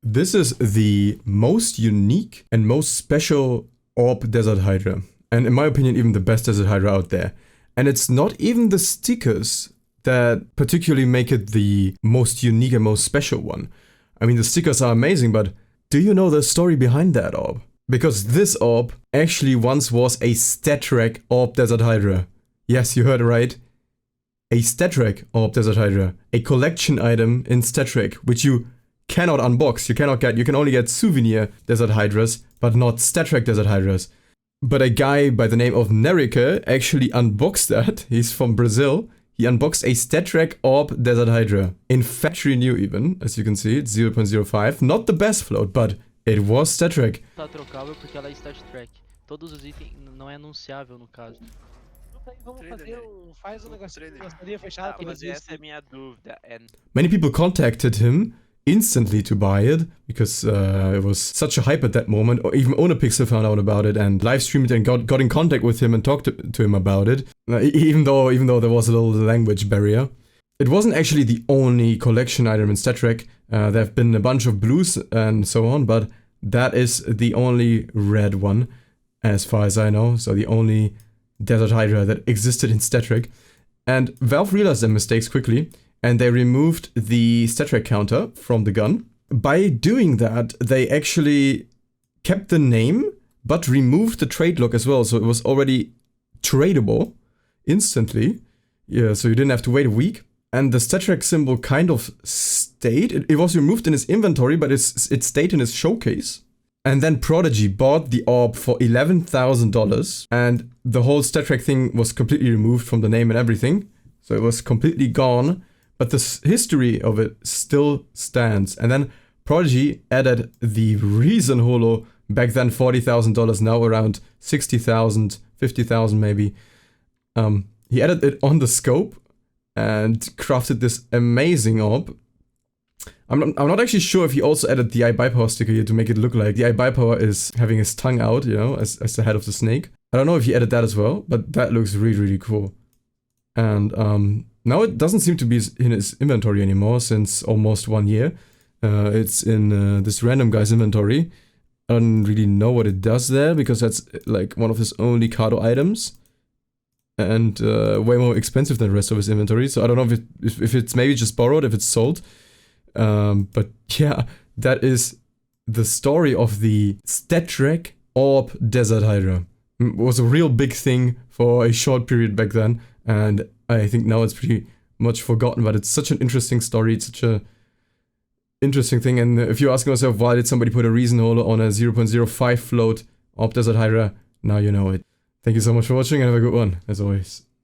This is the most unique and most special orb Desert Hydra. And in my opinion, even the best Desert Hydra out there. And it's not even the stickers that particularly make it the most unique and most special one. I mean, the stickers are amazing, but do you know the story behind that orb? Because this orb actually once was a StatTrak Orb Desert Hydra. Yes, you heard it right. A StatTrak Orb Desert Hydra. A collection item in StatTrak, which you cannot unbox. You cannot get. You can only get souvenir Desert Hydras, but not StatTrak Desert Hydras. But a guy by the name of Nerika actually unboxed that. He's from Brazil. He unboxed a StatTrak Orb Desert Hydra. In factory new even, as you can see, it's 0.05. Not the best float, but it was StatTrak. Tá trocável porque ela é StatTrak. Todos os itens não é anunciável no caso. Vamos fazer faz um negocinho de parceria fechada pra Mas dizer essa é a minha dúvida. Many people contacted him instantly to buy it because it was such a hype at that moment. Or even Onapixel found out about it and live streamed and got in contact with him and talked to him about it. Even though there was a little language barrier. It wasn't actually the only collection item in StatTrak. There have been a bunch of blues and so on, but that is the only red one, as far as I know. So the only Desert Hydra that existed in StatTrak. And Valve realized their mistakes quickly, and they removed the StatTrak counter from the gun. By doing that, they actually kept the name, but removed the trade lock as well, so it was already tradable instantly. Yeah, so you didn't have to wait a week. And the StatTrak symbol kind of stayed. It was removed in his inventory, but it stayed in his showcase. And then Prodigy bought the orb for $11,000, and the whole StatTrak thing was completely removed from the name and everything. So it was completely gone, but the history of it still stands. And then Prodigy added the Reason Holo, back then $40,000, now around 60,000, 50,000 maybe. He added it on the scope and crafted this amazing orb. I'm not actually sure if he also added the iBuyPower sticker here to make it look like the iBuyPower is having his tongue out, you know, as the head of the snake. I don't know if he added that as well, but that looks really, really cool. And now it doesn't seem to be in his inventory anymore since almost 1 year. It's in this random guy's inventory. I don't really know what it does there because that's like one of his only Cardo items. And way more expensive than the rest of his inventory. So I don't know if it's maybe just borrowed, if it's sold. But yeah, that is the story of the StatTrak Orb Desert Hydra. It was a real big thing for a short period back then, and I think now it's pretty much forgotten, but it's such an interesting story, it's such a interesting thing, and if you're asking yourself why did somebody put a Reason Holo on a 0.05 float Orb Desert Hydra, now you know it. Thank you so much for watching and have a good one, as always.